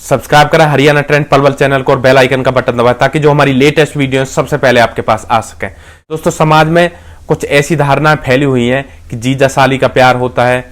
Subscribe करें Haryana trend Palwal channel को और बेल आइकन का बटन दबाएं ताकि जो हमारी लेटेस्ट वीडियो सबसे पहले आपके पास आ सके। दोस्तों, समाज में कुछ ऐसी धारणाएं फैली हुई हैं कि जीजा साली का प्यार होता है,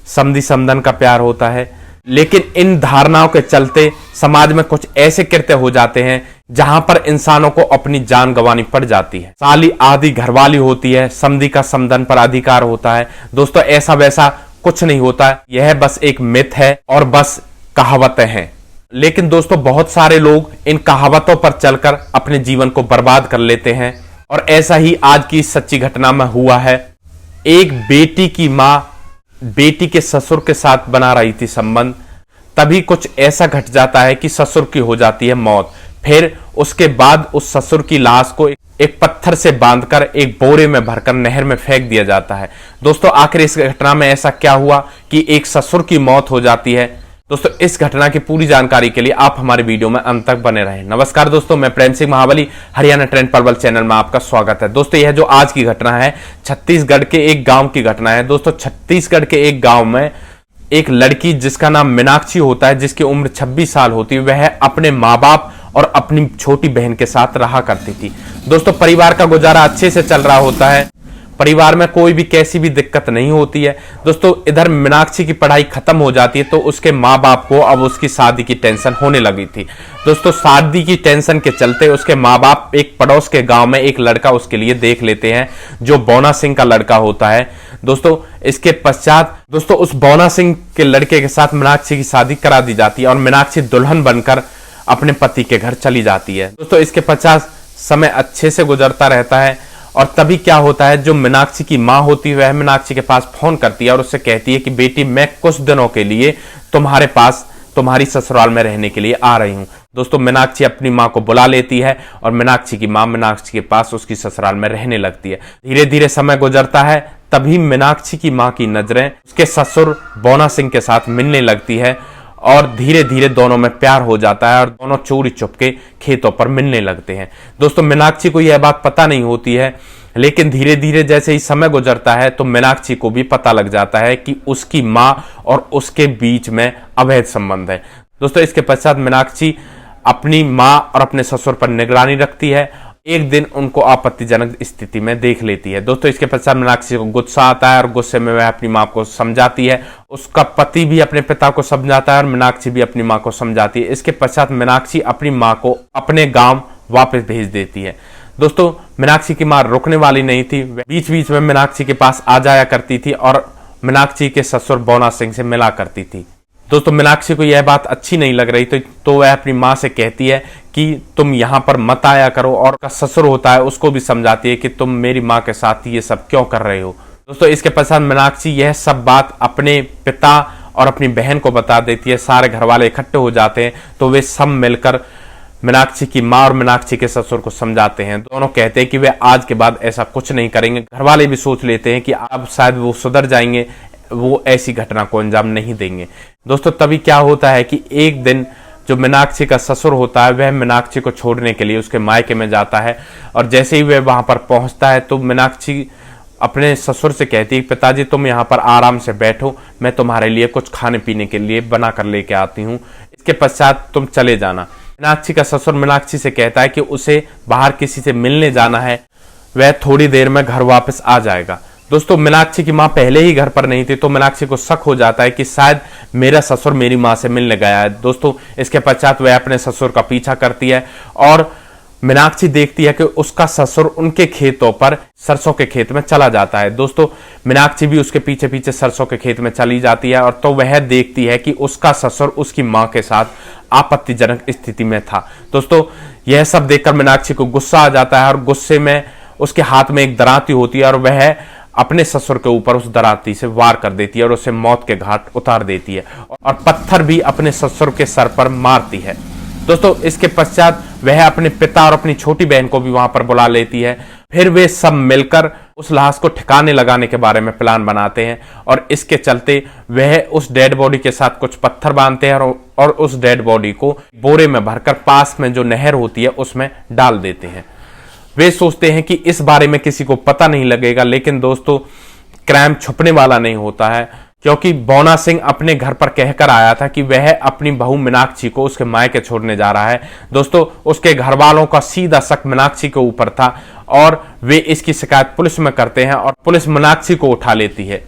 समधी समधन का प्यार होता है, लेकिन इन धारणाओं के चलते समाज में कुछ ऐसे कृत्य हो जाते हैं जहां पर इंसानों को अपनी जान गंवानी पड़ जाती है। साली आदि घरवाली होती है, समधी का समधन पर अधिकार होता है। दोस्तों, ऐसा वैसा कुछ नहीं होता है, यह बस एक मिथ है और बस कहावतें हैं। लेकिन दोस्तों, बहुत सारे लोग इन कहावतों पर चलकर अपने जीवन को बर्बाद कर लेते हैं और ऐसा ही आज की सच्ची घटना में हुआ है। एक बेटी की मां बेटी के ससुर के साथ बना रही थी संबंध, तभी कुछ ऐसा घट जाता है कि ससुर की हो जाती है मौत। फिर उसके बाद उस ससुर की लाश को एक पत्थर से बांधकर एक बोरे में भरकर नहर में फेंक दिया जाता है। दोस्तों, आखिर इस घटना में ऐसा क्या हुआ कि एक ससुर की मौत हो जाती है? दोस्तों, इस घटना की पूरी जानकारी के लिए आप हमारे वीडियो में अंत तक बने रहें। नमस्कार दोस्तों, मैं प्रेम सिंह महाबली, हरियाणा ट्रेंड पलवल चैनल में आपका स्वागत है। दोस्तों, यह जो आज की घटना है छत्तीसगढ़ के एक गांव की घटना है। दोस्तों, छत्तीसगढ़ के एक गांव में एक लड़की जिसका नाम मीनाक्षी होता है, जिसकी उम्र 26 साल होती है, वह अपने माँ बाप और अपनी छोटी बहन के साथ रहा करती थी। दोस्तों, परिवार का गुजारा अच्छे से चल रहा होता है, परिवार में कोई भी कैसी भी दिक्कत नहीं होती है। दोस्तों, इधर मीनाक्षी की पढ़ाई खत्म हो जाती है तो उसके माँ बाप को अब उसकी शादी की टेंशन होने लगी थी। दोस्तों, शादी की टेंशन के चलते उसके माँ बाप एक पड़ोस के गांव में एक लड़का उसके लिए देख लेते हैं, जो बौना सिंह का लड़का होता है। दोस्तों, इसके पश्चात दोस्तों उस बौना सिंह के लड़के के साथ मीनाक्षी की शादी करा दी जाती है और मीनाक्षी दुल्हन बनकर अपने पति के घर चली जाती है। दोस्तों, इसके पश्चात समय अच्छे से गुजरता रहता है और तभी क्या होता है, जो मीनाक्षी की माँ होती है वह मीनाक्षी के पास फोन करती है और उससे कहती है कि बेटी, मैं कुछ दिनों के लिए तुम्हारे पास तुम्हारी ससुराल में रहने के लिए आ रही हूँ। दोस्तों, मीनाक्षी अपनी माँ को बुला लेती है और मीनाक्षी की माँ मीनाक्षी के पास उसकी ससुराल में रहने लगती है। धीरे धीरे समय गुजरता है, तभी मीनाक्षी की माँ की नजरें उसके ससुर बौना सिंह के साथ मिलने लगती है और धीरे धीरे दोनों में प्यार हो जाता है और दोनों चोरी चुपके खेतों पर मिलने लगते हैं। दोस्तों, मीनाक्षी को यह बात पता नहीं होती है, लेकिन धीरे धीरे जैसे ही समय गुजरता है तो मीनाक्षी को भी पता लग जाता है कि उसकी माँ और उसके बीच में अवैध संबंध है। दोस्तों, इसके पश्चात मीनाक्षी अपनी माँ और अपने ससुर पर निगरानी रखती है। एक दिन उनको आपत्तिजनक स्थिति में देख लेती है। दोस्तों, इसके पश्चात मीनाक्षी को गुस्सा आता है और गुस्से में वह अपनी माँ को समझाती है। उसका पति भी अपने पिता को समझाता है और मीनाक्षी भी अपनी माँ को समझाती है। इसके पश्चात मीनाक्षी अपनी माँ को अपने गांव वापस भेज देती है। दोस्तों, मीनाक्षी की माँ रुकने वाली नहीं थी, बीच बीच में मीनाक्षी के पास आ जाया करती थी और मीनाक्षी के ससुर बौना सिंह से मिला करती थी। दोस्तों, मीनाक्षी को यह बात अच्छी नहीं लग रही तो वह अपनी माँ से कहती है कि तुम यहाँ पर मत आया करो, और का ससुर होता है उसको भी समझाती है कि तुम मेरी माँ के साथ ये सब क्यों कर रहे हो। दोस्तों, इसके पश्चात मीनाक्षी यह सब बात अपने पिता और अपनी बहन को बता देती है। सारे घर वाले इकट्ठे हो जाते हैं तो वे सब मिलकर मीनाक्षी की माँ और मीनाक्षी के ससुर को समझाते हैं। दोनों कहते हैं कि वे आज के बाद ऐसा कुछ नहीं करेंगे। घर वाले भी सोच लेते हैं कि अब शायद वो सुधर जाएंगे, वो ऐसी घटना को अंजाम नहीं देंगे। दोस्तों, तभी क्या होता है कि एक दिन जो मीनाक्षी का ससुर होता है वह मीनाक्षी को छोड़ने के लिए उसके मायके में जाता है और जैसे ही वह वहां पर पहुंचता है तो मीनाक्षी अपने ससुर से कहती है, पिताजी तुम यहाँ पर आराम से बैठो, मैं तुम्हारे लिए कुछ खाने पीने के लिए बना कर लेके आती हूँ, इसके पश्चात तुम चले जाना। मीनाक्षी का ससुर मीनाक्षी से कहता है कि उसे बाहर किसी से मिलने जाना है, वह थोड़ी देर में घर वापस आ जाएगा। दोस्तों, मीनाक्षी की माँ पहले ही घर पर नहीं थी तो मीनाक्षी को शक हो जाता है कि शायद मेरा ससुर मेरी माँ से मिलने गया है। दोस्तों, इसके पश्चात वह अपने ससुर का पीछा करती है और मीनाक्षी देखती है कि उसका ससुर उनके खेतों पर सरसों के खेत में चला जाता है। दोस्तों, मीनाक्षी भी उसके पीछे पीछे सरसों के खेत में चली जाती है और तो वह देखती है कि उसका ससुर उसकी माँ के साथ आपत्तिजनक स्थिति में था। दोस्तों, यह सब देखकर मीनाक्षी को गुस्सा आ जाता है और गुस्से में उसके हाथ में एक दराती होती है और वह अपने ससुर के ऊपर उस दराती से वार कर देती है और उसे मौत के घाट उतार देती है और पत्थर भी अपने ससुर के सर पर मारती है। दोस्तों, इसके पश्चात वह अपने पिता और अपनी छोटी बहन को भी वहां पर बुला लेती है। फिर वे सब मिलकर उस लाश को ठिकाने लगाने के बारे में प्लान बनाते हैं और इसके चलते वह उस डेड बॉडी के साथ कुछ पत्थर बांधते हैं और उस डेड बॉडी को बोरे में भरकर पास में जो नहर होती है उसमें डाल देते हैं। वे सोचते हैं कि इस बारे में किसी को पता नहीं लगेगा, लेकिन दोस्तों, क्राइम छुपने वाला नहीं होता है। क्योंकि बौना सिंह अपने घर पर कहकर आया था कि वह अपनी बहू मीनाक्षी को उसके मायके छोड़ने जा रहा है। दोस्तों, उसके घर वालों का सीधा शक मीनाक्षी के ऊपर था और वे इसकी शिकायत पुलिस में करते हैं और पुलिस मीनाक्षी को उठा लेती है।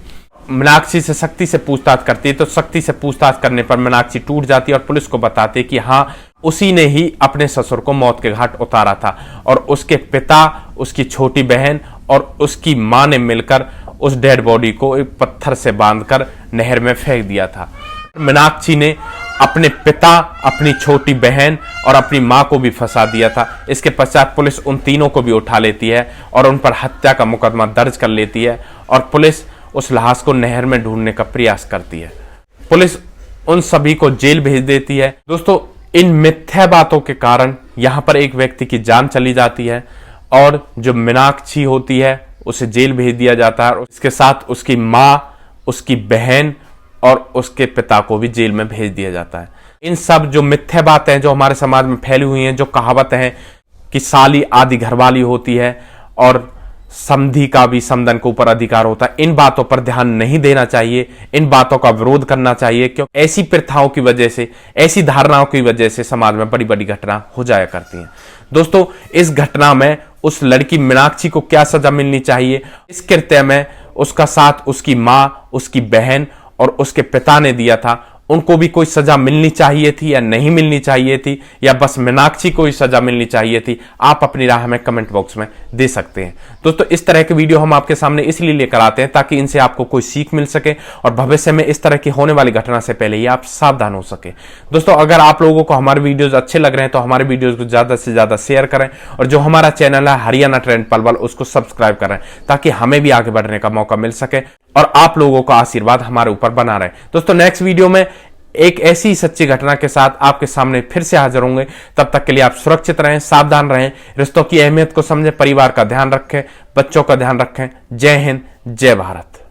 मीनाक्षी से सख्ती से पूछताछ करती है, तो सख्ती से पूछताछ करने पर मीनाक्षी टूट जाती है और पुलिस को बताती है कि हाँ, उसी ने ही अपने ससुर को मौत के घाट उतारा था और उसके पिता, उसकी छोटी बहन और उसकी मां ने मिलकर उस डेड बॉडी को एक पत्थर से बांधकर नहर में फेंक दिया था। मीनाक्षी ने अपने पिता, अपनी छोटी बहन और अपनी मां को भी फंसा दिया था। इसके पश्चात पुलिस उन तीनों को भी उठा लेती है और उन पर हत्या का मुकदमा दर्ज कर लेती है और पुलिस उस लाश को नहर में ढूंढने का प्रयास करती है। पुलिस उन सभी को जेल भेज देती है। दोस्तों, इन मिथ्या बातों के कारण यहां पर एक व्यक्ति की जान चली जाती है और जो मीनाक्षी होती है उसे जेल भेज दिया जाता है और इसके साथ उसकी मां, उसकी बहन और उसके पिता को भी जेल में भेज दिया जाता है। इन सब जो मिथ्या बातें जो हमारे समाज में फैली हुई हैं, जो कहावतें हैं कि साली आदि घरवाली होती है और समधी का भी समधन के ऊपर अधिकार होता है, इन बातों पर ध्यान नहीं देना चाहिए। इन बातों का विरोध करना चाहिए, क्योंकि ऐसी प्रथाओं की वजह से, ऐसी धारणाओं की वजह से समाज में बड़ी बड़ी घटना हो जाया करती हैं। दोस्तों, इस घटना में उस लड़की मीनाक्षी को क्या सजा मिलनी चाहिए, इस कृत्य में उसका साथ उसकी मां, उसकी बहन और उसके पिता ने दिया था, उनको भी कोई सजा मिलनी चाहिए थी या नहीं मिलनी चाहिए थी, या बस मीनाक्षी को ही सजा मिलनी चाहिए थी? आप अपनी राय हमें कमेंट बॉक्स में दे सकते हैं। दोस्तों, इस तरह के वीडियो हम आपके सामने इसलिए लेकर आते हैं ताकि इनसे आपको कोई सीख मिल सके और भविष्य में इस तरह की होने वाली घटना से पहले ही आप सावधान हो सके। दोस्तों, अगर आप लोगों को हमारे वीडियोज अच्छे लग रहे हैं तो हमारे वीडियोज को ज्यादा से ज्यादा शेयर करें और जो हमारा चैनल है हरियाणा ट्रेंड पलवल, उसको सब्सक्राइब करें ताकि हमें भी आगे बढ़ने का मौका मिल सके और आप लोगों का आशीर्वाद हमारे ऊपर बना रहे। दोस्तों, नेक्स्ट वीडियो में एक ऐसी सच्ची घटना के साथ आपके सामने फिर से हाजिर होंगे। तब तक के लिए आप सुरक्षित रहें, सावधान रहें, रिश्तों की अहमियत को समझें, परिवार का ध्यान रखें, बच्चों का ध्यान रखें। जय हिंद, जय भारत।